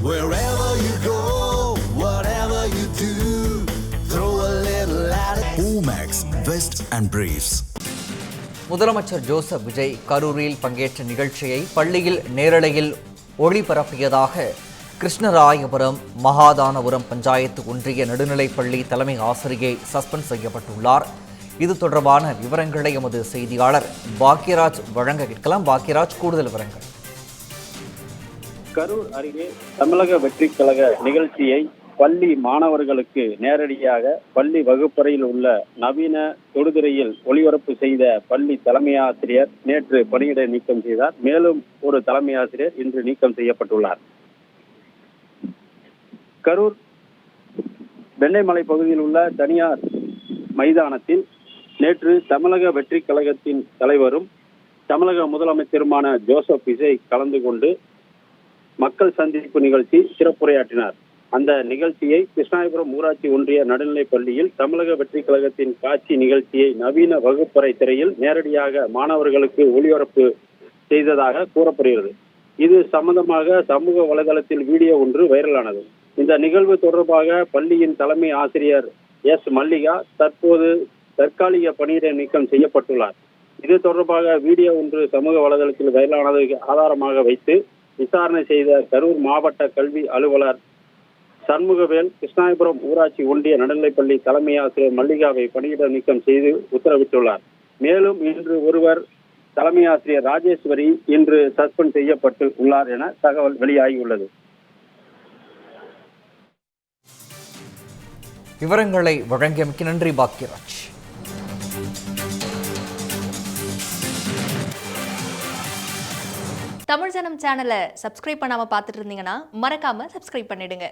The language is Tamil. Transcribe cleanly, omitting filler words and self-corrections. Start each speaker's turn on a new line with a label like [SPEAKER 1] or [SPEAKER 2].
[SPEAKER 1] Wherever you go, whatever you do, throw a little at it. Omax, Vest and Briefs.
[SPEAKER 2] முதலமைச்சர் ஜோசப் விஜய் கரூரில் பங்கேற்ற நிகழ்ச்சியை பள்ளியில் நேரலையில் ஒளிபரப்பியதாக கிருஷ்ணராயபுரம் மகாதானபுரம் பஞ்சாயத்து ஒன்றிய நடுநிலைப்பள்ளி தலைமை ஆசிரியை சஸ்பெண்ட் செய்யப்பட்டுள்ளார். இது தொடர்பான விவரங்களை எமது செய்தியாளர் பாக்கியராஜ் வழங்க கேட்கலாம். பாக்கியராஜ், கூடுதல் விவரங்கள்.
[SPEAKER 3] கரூர் அருகே தமிழக வெற்றி கழக நிகழ்ச்சியை பள்ளி மாணவர்களுக்கு நேரடியாக பள்ளி வகுப்பறையில் உள்ள நவீன தொடுதிரையில் ஒளிபரப்பு செய்த பள்ளி தலைமை ஆசிரியர் நேற்று பணியிடை நீக்கம் செய்தார். மேலும் ஒரு தலைமை ஆசிரியர் இன்று நீக்கம் செய்யப்பட்டுள்ளார். கரூர் வெண்ணைமலை பகுதியில் உள்ள தனியார் மைதானத்தில் நேற்று தமிழக வெற்றி கழகத்தின் தலைவரும் தமிழக முதலமைச்சருமான ஜோசப் விஜய் கலந்து கொண்டு மக்கள் சந்திப்பு நிகழ்ச்சி சிறப்புரையாற்றினார். அந்த நிகழ்ச்சியை கிருஷ்ணாயபுரம் ஊராட்சி ஒன்றிய நடுநிலைப் பள்ளியில் தமிழக வெற்றி கழகத்தின் காட்சி நிகழ்ச்சியை நவீன வகுப்பறை திரையில் நேரடியாக மாணவர்களுக்கு ஒளிபரப்பு செய்ததாக கூறப்படுகிறது. இது சம்பந்தமாக சமூக வலைதளத்தில் வீடியோ ஒன்று வைரலானது. இந்த நிகழ்வு தொடர்பாக பள்ளியின் தலைமை ஆசிரியர் எஸ் மல்லிகா தற்போது தற்காலிக பணியிடை நீக்கம் செய்யப்பட்டுள்ளார். இது தொடர்பாக வீடியோ ஒன்று சமூக வலைதளத்தில் வைரலானதை ஆதாரமாக வைத்து விசாரணை செய்த கரூர் மாவட்ட கல்வி அலுவலர் சண்முகவேல் கிருஷ்ணாயபுரம் ஊராட்சி ஒன்றிய நடுநிலைப்பள்ளி தலைமை ஆசிரியர் மல்லிகாவை பணியிட நீக்கம் செய்து உத்தரவிட்டுள்ளார். மேலும் இன்று ஒருவர் தலைமை ஆசிரியர் ராஜேஸ்வரி இன்று சஸ்பெண்ட் செய்யப்பட்டு உள்ளார் என தகவல் வெளியாகியுள்ளது.
[SPEAKER 2] விவரங்களை வழங்கியமைக்கு நன்றி பாக்கியராஜ்.
[SPEAKER 4] தமிழ் ஜனம் சேனலை சப்ஸ்கிரைப் பண்ணாம பார்த்துட்டு இருந்தீங்கன்னா மறக்காம சப்ஸ்கிரைப் பண்ணிடுங்க.